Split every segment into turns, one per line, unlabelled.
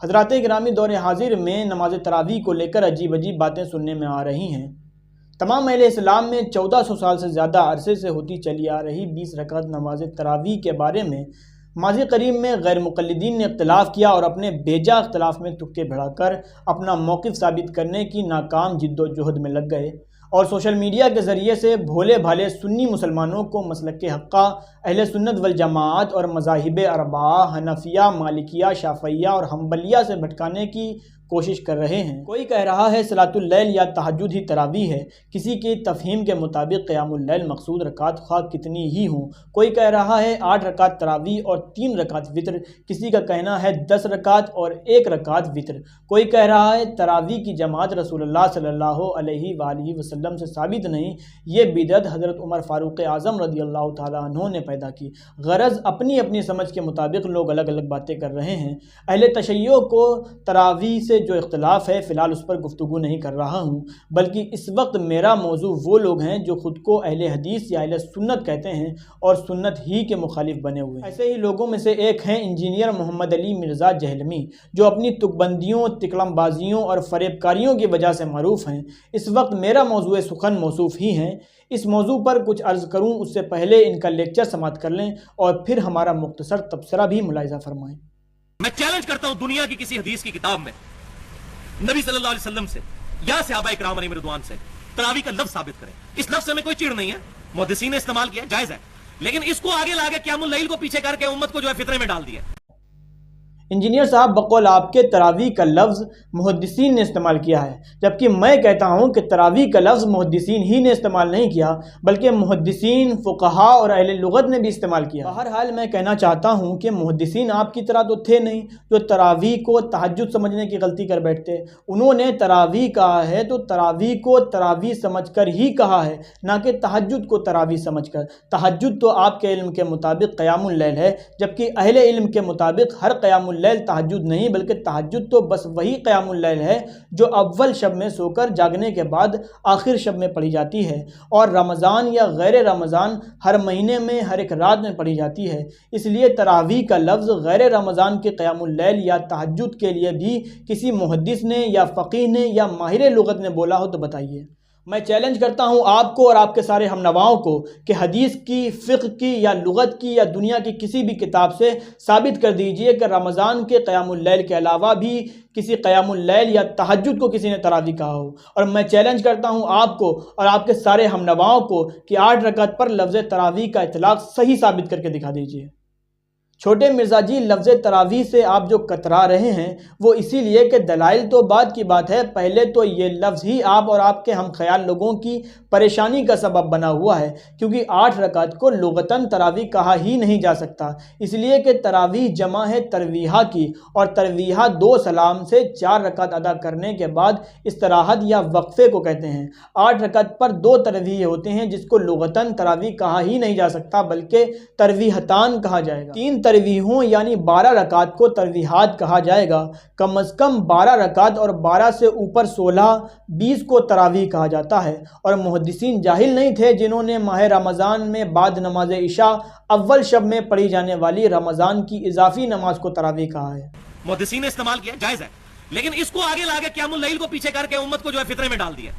حضرات گرامی، دور حاضر میں نماز تراویح کو لے کر عجیب عجیب باتیں سننے میں آ رہی ہیں۔ تمام اہل اسلام میں 1400 سال سے زیادہ عرصے سے ہوتی چلی آ رہی 20 رکعت نماز تراویح کے بارے میں ماضی قریب میں غیر مقلدین نے اختلاف کیا اور اپنے بیجا اختلاف میں تکے بڑھا کر اپنا موقف ثابت کرنے کی ناکام جد و جہد میں لگ گئے اور سوشل میڈیا کے ذریعے سے بھولے بھالے سنی مسلمانوں کو مسلک حقہ، اہل سنت والجماعت اور مذاہب اربعہ حنفیہ، مالکیہ، شافعیہ اور حنبلیہ سے بھٹکانے کی کوشش کر رہے ہیں۔ کوئی کہہ رہا ہے صلاۃ اللیل یا تہجد ہی تراویح ہے، کسی کی تفہیم کے مطابق قیام اللیل مقصود رکعت خواہ کتنی ہی ہوں۔ کوئی کہہ رہا ہے 8 رکعت تراویح اور 3 رکعت وطر، کسی کا کہنا ہے 10 رکعت اور 1 رکعت وطر۔ کوئی کہہ رہا ہے تراویح کی جماعت رسول اللہ صلی اللہ علیہ وآلہ وسلم سے ثابت نہیں، یہ بدعت حضرت عمر فاروق اعظم رضی اللہ تعالیٰ عنہ نے پیدا کی۔ غرض اپنی اپنی سمجھ کے مطابق لوگ الگ الگ باتیں کر رہے ہیں۔ اہل تشیع کو تراویح سے جو اختلاف ہے فی الحال اس پر گفتگو نہیں کر رہا ہوں، بلکہ اس وقت میرا موضوع وہ لوگ ہیں جو خود کو اہل حدیث یا اہل سنت کہتے ہیں اور سنت ہی کے مخالف بنے ہوئے ہیں۔ ایسے ہی لوگوں میں سے ایک ہیں انجینئر محمد علی مرزا جہلمی، جو اپنی تک بندیوں، تکلم بازیوں اور فریب کاریوں کی وجہ سے معروف ہیں۔ اس وقت میرا موضوع سخن موصوف ہی ہیں۔ اس موضوع پر کچھ عرض کروں اس سے پہلے ان کا لیکچر سماعت کر لیں اور پھر ہمارا مختصر تبصرہ بھی ملاحظہ فرمائیں۔
میں چیلنج کرتا ہوں دنیا کی کسی حدیث کی کتاب میں نبی صلی اللہ علیہ وسلم سے یا صحابہ اکرام علیہم رضوان سے تراویح کا لفظ ثابت کریں۔ اس لفظ سے میں کوئی چیڑ نہیں ہے، محدثین نے استعمال کیا، جائز ہے، لیکن اس کو آگے لا کے قیام اللیل کو پیچھے کر کے امت کو جو ہے فطرے میں ڈال دیا۔
انجینئر صاحب، بقول آپ کے تراویح کا لفظ محدثین نے استعمال کیا ہے، جبکہ میں کہتا ہوں کہ تراویح کا لفظ محدثین ہی نے استعمال نہیں کیا بلکہ محدثین، فقہاء اور اہل لغت نے بھی استعمال کیا۔ بہرحال میں کہنا چاہتا ہوں کہ محدثین آپ کی طرح تو تھے نہیں جو تراویح کو تہجد سمجھنے کی غلطی کر بیٹھتے۔ انہوں نے تراویح کہا ہے تو تراویح کو تراویح سمجھ کر ہی کہا ہے، نہ کہ تہجد کو تراویح سمجھ کر۔ تہجد تو آپ کے علم کے مطابق قیام اللیل ہے، جبکہ اہل علم کے مطابق ہر قیام اللیل تہجد نہیں بلکہ تہجد تو بس وہی قیام اللیل ہے جو اول شب میں سو کر جاگنے کے بعد آخر شب میں پڑھی جاتی ہے، اور رمضان یا غیر رمضان ہر مہینے میں ہر ایک رات میں پڑھی جاتی ہے۔ اس لیے تراویح کا لفظ غیر رمضان کے قیام اللیل یا تہجد کے لیے بھی کسی محدث نے یا فقیہ نے یا ماہر لغت نے بولا ہو تو بتائیے۔ میں چیلنج کرتا ہوں آپ کو اور آپ کے سارے ہم نواؤں کو کہ حدیث کی، فقہ کی یا لغت کی یا دنیا کی کسی بھی کتاب سے ثابت کر دیجئے کہ رمضان کے قیام اللیل کے علاوہ بھی کسی قیام اللیل یا تہجد کو کسی نے تراویح کہا ہو۔ اور میں چیلنج کرتا ہوں آپ کو اور آپ کے سارے ہم نواؤں کو کہ 8 رکعت پر لفظ تراویح کا اطلاق صحیح ثابت کر کے دکھا دیجئے۔ چھوٹے مرزا جی، لفظ تراویح سے آپ جو کترا رہے ہیں وہ اسی لیے کہ دلائل تو بعد کی بات ہے، پہلے تو یہ لفظ ہی آپ اور آپ کے ہم خیال لوگوں کی پریشانی کا سبب بنا ہوا ہے، کیونکہ 8 رکعت کو لغتاً تراویح کہا ہی نہیں جا سکتا، اس لیے کہ تراویح جمع ہے ترویحہ کی، اور ترویحہ 2 سلام سے 4 رکعت ادا کرنے کے بعد استراحت یا وقفے کو کہتے ہیں۔ 8 رکعت پر 2 ترویح ہوتے ہیں جس کو لغتاً تراویح کہا ہی نہیں جا سکتا بلکہ ترویحتان کہا جائے گا۔ 3 ترویحوں یعنی 12 رکعت کو ترویحات کہا جائے گا۔ کم از کم 12 رکعت اور 12 سے اوپر 16، 20 کو تراویح کہا جاتا ہے، اور محدثین جاہل نہیں تھے جنہوں نے ماہ رمضان میں بعد نماز عشاء اول شب میں پڑھی جانے والی رمضان کی اضافی نماز کو تراویح کہا ہے۔
محدثین نے استعمال کیا، جائز ہے، لیکن اس کو آگے لا کے قیام اللیل کو پیچھے کر کے امت کو جو ہے فطرے میں ڈال دیا۔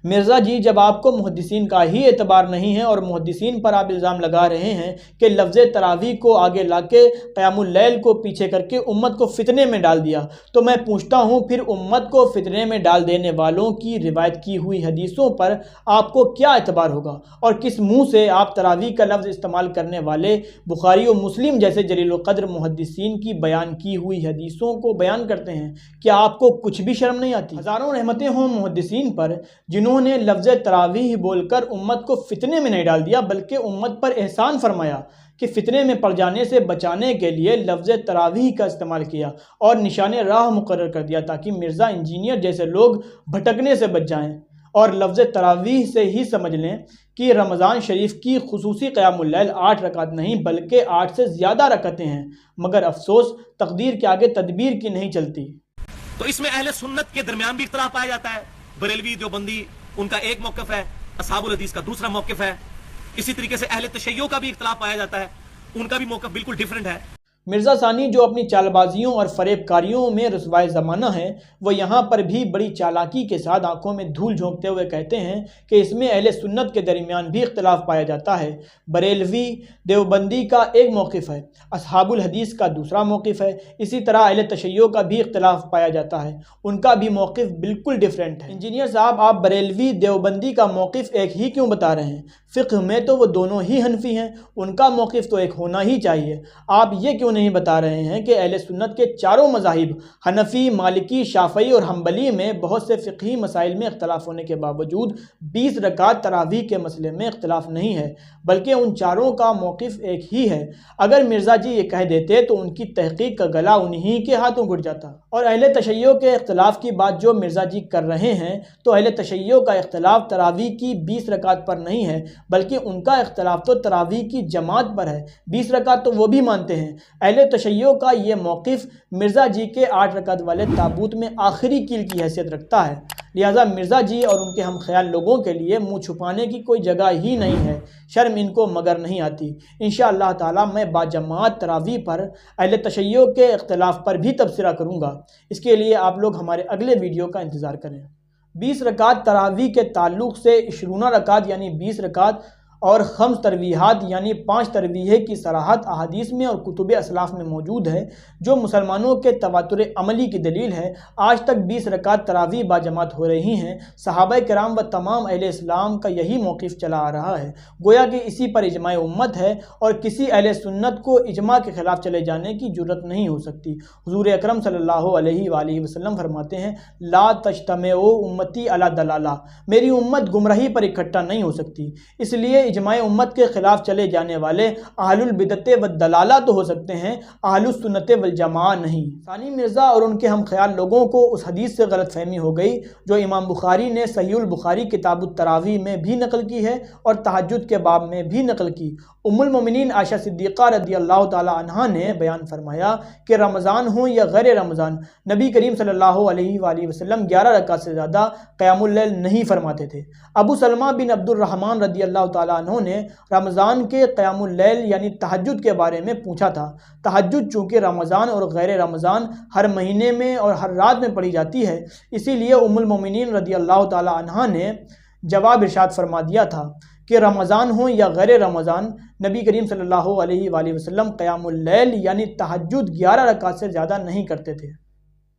مرزا جی، جب آپ کو محدثین کا ہی اعتبار نہیں ہے اور محدثین پر آپ الزام لگا رہے ہیں کہ لفظ تراویح کو آگے لا کے قیام اللیل کو پیچھے کر کے امت کو فتنے میں ڈال دیا، تو میں پوچھتا ہوں پھر امت کو فتنے میں ڈال دینے والوں کی روایت کی ہوئی حدیثوں پر آپ کو کیا اعتبار ہوگا، اور کس منہ سے آپ تراویح کا لفظ استعمال کرنے والے بخاری و مسلم جیسے جلیل القدر محدثین کی بیان کی ہوئی حدیثوں کو بیان کرتے ہیں؟ کیا آپ کو کچھ بھی شرم نہیں آتی؟ ہزاروں رحمتیں ہوں محدثین پر جنہوں نے لفظ تراویح بول کر امت کو فتنے میں نہیں ڈال دیا بلکہ امت پر احسان فرمایا کہ فتنے میں پڑ جانے سے بچانے کے لیے لفظ تراویح کا استعمال کیا اور نشان راہ مقرر کر دیا تاکہ مرزا انجینئر جیسے لوگ بھٹکنے سے بچ جائیں اور لفظ تراویح سے ہی سمجھ لیں کہ رمضان شریف کی خصوصی قیام اللیل 8 رکعت نہیں بلکہ 8 سے زیادہ رکعتیں ہیں، مگر افسوس تقدیر کے آگے تدبیر کی نہیں چلتی۔
تو اس میں اہل سنت کے درمیان بھی اختلاف پایا جاتا ہے، بریلوی دیوبندی ان کا ایک موقف ہے، اصحاب الحدیث کا دوسرا موقف ہے، اسی طریقے سے اہل تشیع کا بھی اختلاف پایا جاتا ہے، ان کا بھی موقف بالکل ڈیفرنٹ ہے۔
مرزا ثانی جو اپنی چال بازیوں اور فریب کاریوں میں رسوائے زمانہ ہیں، وہ یہاں پر بھی بڑی چالاکی کے ساتھ آنکھوں میں دھول جھونکتے ہوئے کہتے ہیں کہ اس میں اہل سنت کے درمیان بھی اختلاف پایا جاتا ہے۔ بریلوی دیوبندی کا ایک موقف ہے، اصحاب الحدیث کا دوسرا موقف ہے، اسی طرح اہل تشیع کا بھی اختلاف پایا جاتا ہے، ان کا بھی موقف بالکل ڈیفرنٹ ہے۔ انجینئر صاحب، آپ بریلوی دیوبندی کا موقف ایک ہی کیوں بتا رہے ہیں؟ فقہ میں تو وہ دونوں ہی حنفی ہیں، ان کا موقف تو ایک ہونا ہی چاہیے۔ آپ یہ کیوں نہیں بتا رہے ہیں کہ اہل سنت کے چاروں مذاہب حنفی، مالکی، شافعی اور حنبلی میں بہت سے فقہی مسائل میں اختلاف ہونے کے باوجود 20 رکعت تراویح کے مسئلے میں اختلاف نہیں ہے، بلکہ ان چاروں کا موقف ایک ہی ہے؟ اگر مرزا جی یہ کہہ دیتے تو ان کی تحقیق کا گلا انہی کے ہاتھوں گھٹ جاتا۔ اور اہل تشیع کے اختلاف کی بات جو مرزا جی کر رہے ہیں، تو اہل تشیع کا اختلاف تراویح کی 20 رکعت پر نہیں ہے، بلکہ ان کا اختلاف تو تراویح کی جماعت پر ہے۔ 20 رکعت تو وہ بھی مانتے ہیں۔ اہل تشیع کا یہ موقف مرزا جی کے 8 رکعت والے تابوت میں آخری کیل کی حیثیت رکھتا ہے، لہٰذا مرزا جی اور ان کے ہم خیال لوگوں کے لیے منہ چھپانے کی کوئی جگہ ہی نہیں ہے، شرم ان کو مگر نہیں آتی۔ انشاءاللہ تعالی میں باجماعت تراویح پر اہل تشیع کے اختلاف پر بھی تبصرہ کروں گا، اس کے لیے آپ لوگ ہمارے اگلے ویڈیو کا انتظار کریں۔ 20 رکعت تراویح کے تعلق سے 20 رکعت یعنی 20 رکعت اور 5 تراویحات یعنی 5 تراویح کی صراحت احادیث میں اور کتب اسلاف میں موجود ہے، جو مسلمانوں کے تواتر عملی کی دلیل ہے۔ آج تک 20 رکعت تراویح باجماعت ہو رہی ہیں۔ صحابہ کرام و تمام اہل اسلام کا یہی موقف چلا آ رہا ہے، گویا کہ اسی پر اجماع امت ہے، اور کسی اہل سنت کو اجماع کے خلاف چلے جانے کی جرت نہیں ہو سکتی۔ حضور اکرم صلی اللہ علیہ وآلہ وسلم فرماتے ہیں، لا تجتمع امتی علی ضلالہ، میری امت گمراہی پر اکٹھا نہیں ہو سکتی۔ اس لیے اجماع امت کے خلاف چلے جانے والے اہل البدعت والضلالہ تو ہو سکتے ہیں، اہل السنت والجماعہ نہیں۔ ثانی مرزا اور ان کے ہم خیال لوگوں کو اس حدیث سے غلط فہمی ہو گئی جو امام بخاری نے صحیح البخاری کتاب التراویح میں بھی نقل کی ہے اور تہجد کے باب میں بھی نقل کی۔ ام المومنین عائشہ صدیقہ رضی اللہ تعالی عنہا نے بیان فرمایا کہ رمضان ہو یا غیر رمضان، نبی کریم صلی اللہ علیہ وآلہ وسلم 11 رکعت سے زیادہ قیام اللیل نہیں فرماتے تھے۔ ابو سلمہ بن عبد الرحمن رضی اللہ تعالی عنہ نے رمضان کے قیام اللیل یعنی تہجد کے بارے میں پوچھا تھا۔ تہجد چونکہ رمضان اور غیر رمضان ہر مہینے میں اور ہر رات میں پڑھی جاتی ہے، اسی لیے ام المومنین رضی اللہ تعالی عنہا نے جواب ارشاد فرما دیا تھا کہ رمضان ہو یا غیر رمضان، نبی کریم صلی اللہ علیہ وآلہ وسلم قیام اللیل یعنی تہجد 11 رکعت سے زیادہ نہیں کرتے تھے۔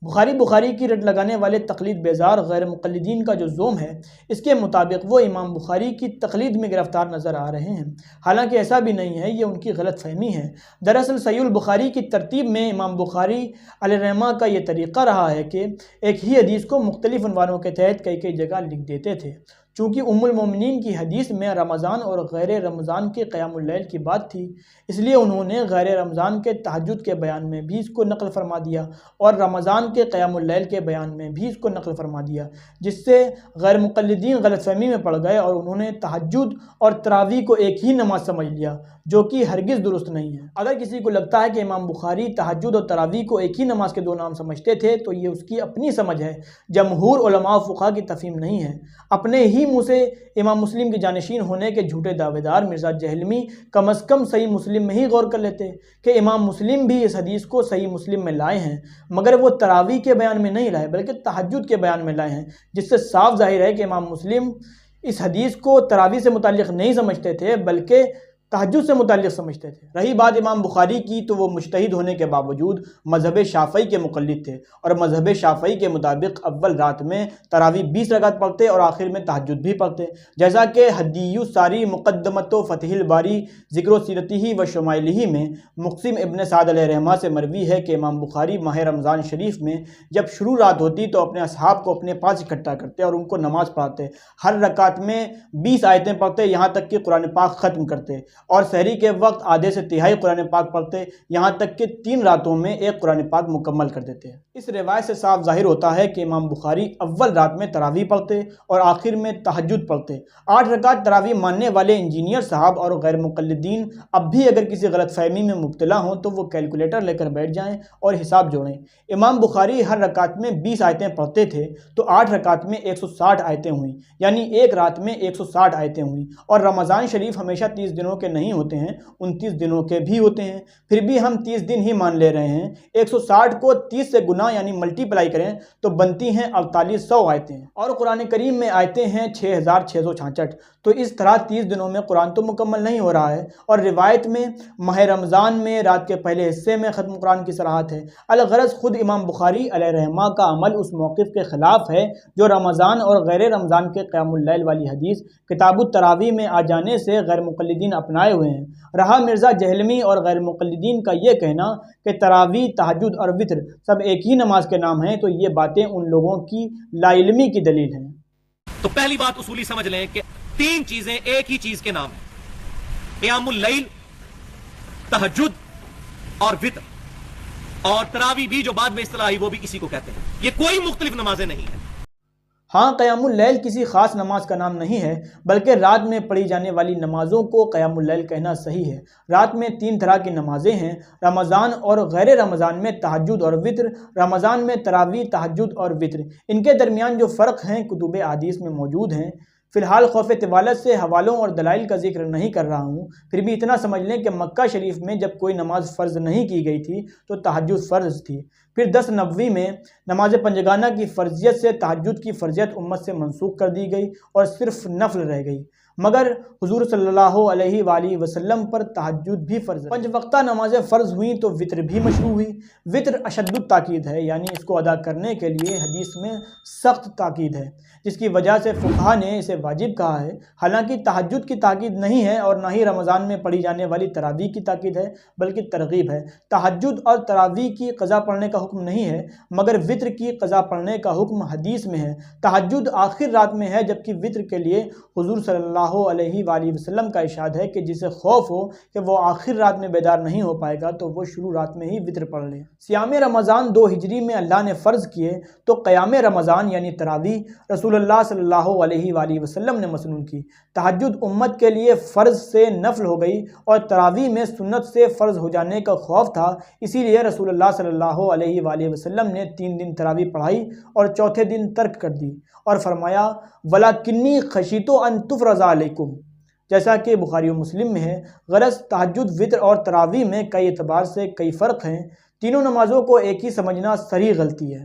بخاری کی رٹ لگانے والے تقلید بیزار غیر مقلدین کا جو زوم ہے، اس کے مطابق وہ امام بخاری کی تقلید میں گرفتار نظر آ رہے ہیں، حالانکہ ایسا بھی نہیں ہے، یہ ان کی غلط فہمی ہے۔ دراصل صحیح البخاری کی ترتیب میں امام بخاری علیہ الرحمہ کا یہ طریقہ رہا ہے کہ ایک ہی حدیث کو مختلف عنوانوں کے تحت کئی جگہ لکھ دیتے تھے۔ چونکہ ام المومنین کی حدیث میں رمضان اور غیر رمضان کے قیام اللیل کی بات تھی، اس لیے انہوں نے غیر رمضان کے تہجد کے بیان میں بھی اس کو نقل فرما دیا اور رمضان کے قیام اللیل کے بیان میں بھی اس کو نقل فرما دیا، جس سے غیر مقلدین غلط فہمی میں پڑ گئے اور انہوں نے تہجد اور تراویح کو ایک ہی نماز سمجھ لیا، جو کہ ہرگز درست نہیں ہے۔ اگر کسی کو لگتا ہے کہ امام بخاری تہجد اور تراویح کو ایک ہی نماز کے 2 نام سمجھتے تھے، تو یہ اس کی اپنی سمجھ ہے، جمہور علماء و فقہا کی تفہیم نہیں ہے۔ اپنے ہی منہ سے امام مسلم کے جانشین ہونے کے جھوٹے دعوے دار مرزا جہلمی کم از کم صحیح مسلم میں ہی غور کر لیتے کہ امام مسلم بھی اس حدیث کو صحیح مسلم میں لائے ہیں، مگر وہ تراویح کے بیان میں نہیں لائے بلکہ تہجد کے بیان میں لائے ہیں، جس سے صاف ظاہر ہے کہ امام مسلم اس حدیث کو تراویح سے متعلق نہیں سمجھتے تھے بلکہ تہجد سے متعلق سمجھتے تھے۔ رہی بات امام بخاری کی، تو وہ مجتہد ہونے کے باوجود مذہب شافعی کے مقلد تھے، اور مذہب شافعی کے مطابق اول رات میں تراویح 20 رکعت پڑھتے اور آخر میں تہجد بھی پڑھتے، جیسا کہ حدیث الساری مقدمۃ فتح الباری ذکر سیرتہ و شمائلہ میں مقسم ابن سعد علیہ رحمہ سے مروی ہے کہ امام بخاری ماہ رمضان شریف میں جب شروع رات ہوتی تو اپنے اصحاب کو اپنے پاس اکٹھا کرتے اور ان کو نماز پڑھاتے، ہر رکعت میں 20 آیتیں پڑھتے یہاں تک کہ قرآن پاک ختم کرتے، اور سحری کے وقت آدھے سے تہائی قرآن پاک پڑھتے یہاں تک کہ 3 راتوں میں ایک قرآن پاک مکمل کر دیتے۔ اس روایت سے صاف ظاہر ہوتا ہے کہ امام بخاری اول رات میں تراویح پڑھتے اور آخر میں تہجد پڑھتے۔ 8 رکعت تراویح ماننے والے انجینئر صاحب اور غیر مقلدین اب بھی اگر کسی غلط فہمی میں مبتلا ہوں تو وہ کیلکولیٹر لے کر بیٹھ جائیں اور حساب جوڑیں۔ امام بخاری ہر رکعت میں 20 آیتیں پڑھتے تھے تو 8 رکعت میں 160 آیتیں ہوئیں، یعنی ایک رات میں 160 آیتیں ہوئیں، اور رمضان شریف ہمیشہ 30 دنوں کے کے نہیں ہوتے ہیں 29 دنوں کے بھی ہوتے ہیں، پھر بھی ہم 30 دن ہی مان لے رہے ہیں۔ 160 کو 30 سے گنا یعنی ملٹیپلائی کریں تو بنتی ہیں 4800 آیتیں، اور قرآن کریم میں آیتیں ہیں 6666۔ تو اس طرح 30 دنوں میں قرآن تو مکمل نہیں ہو رہا ہے، اور روایت میں ماہ رمضان میں رات کے پہلے حصے میں ختم قرآن کی صراحت ہے۔ الغرض خود امام بخاری علیہ رحمہ کا عمل اس موقف کے خلاف ہے جو رمضان اور غیر رمضان کے قیام اللیل والی حدیث کتاب التراویح میں آ جانے سے غیر مقلدین اپنائے ہوئے ہیں۔ رہا مرزا جہلمی اور غیر مقلدین کا یہ کہنا کہ تراویح، تہجد اور وطر سب ایک ہی نماز کے نام ہیں، تو یہ باتیں ان لوگوں کی لا علمی کی دلیل ہیں۔
تو پہلی بات اصولی سمجھ لیں کہ 3 چیزیں ایک ہی چیز کے نام ہیں: قیام اللیل، تہجد اور وطر، اور تراویح بھی جو بعد میں اصطلاح آئی وہ بھی اسی کو کہتے ہیں۔ یہ کوئی مختلف نمازیں نہیں ہیں۔
ہاں، قیام اللیل کسی خاص نماز کا نام نہیں ہے، بلکہ رات میں پڑھی جانے والی نمازوں کو قیام اللیل کہنا صحیح ہے۔ رات میں 3 طرح کی نمازیں ہیں: رمضان اور غیر رمضان میں تہجد اور وطر، رمضان میں تراویح، تہجد اور وطر۔ ان کے درمیان جو فرق ہیں کتب احادیث میں موجود ہیں۔ فی الحال خوف طوالت سے حوالوں اور دلائل کا ذکر نہیں کر رہا ہوں، پھر بھی اتنا سمجھ لیں کہ مکہ شریف میں جب کوئی نماز فرض نہیں کی گئی تھی تو تہجد فرض تھی۔ پھر 10 نبوی میں نماز پنجگانہ کی فرضیت سے تہجد کی فرضیت امت سے منسوخ کر دی گئی اور صرف نفل رہ گئی، مگر حضور صلی اللہ علیہ وآلہ وسلم پر تہجد بھی فرض ہے۔ 5 وقتہ نمازیں فرض ہوئیں تو وطر بھی مشروع ہوئی۔ وطر اشد التاکید ہے، یعنی اس کو ادا کرنے کے لیے حدیث میں سخت تاکید ہے، جس کی وجہ سے فقہا نے اسے واجب کہا ہے۔ حالانکہ تہجد کی تاکید نہیں ہے اور نہ ہی رمضان میں پڑھی جانے والی تراویح کی تاکید ہے، بلکہ ترغیب ہے۔ تہجد اور تراویح کی قضا پڑھنے کا حکم نہیں ہے، مگر وطر کی قضا پڑھنے کا حکم حدیث میں ہے۔ تہجد آخر رات میں ہے، جبکہ وطر کے لیے حضور صلی اللہ علیہ وآلہ وسلم کا ارشاد ہے کہ جسے خوف ہو کہ وہ آخر رات میں بیدار نہیں ہو پائے گا تو وہ شروع رات میں ہی وطر پڑھ لے۔ صیام رمضان 2 ہجری میں اللہ نے فرض کیے تو قیام رمضان یعنی تراویح رسول اللہ صلی اللہ علیہ وآلہ وسلم نے مسنون کی۔ تہجد امت کے لیے فرض سے نفل ہو گئی اور تراویح میں سنت سے فرض ہو جانے کا خوف تھا، اسی لیے رسول اللہ صلی اللہ علیہ وآلہ وسلم نے 3 دن تراویح پڑھائی اور چوتھے دن ترک کر دی اور فرمایا وَلَكِنِّي خَشِيتُ أَن تُفْرَضَ عَلَيْكُمْ، جیسا کہ بخاری و مسلم میں ہے۔ غرض تہجد، وطر اور تراویح میں کئی اعتبار سے کئی فرق ہیں، تینوں نمازوں کو ایک ہی سمجھنا صریح غلطی ہے۔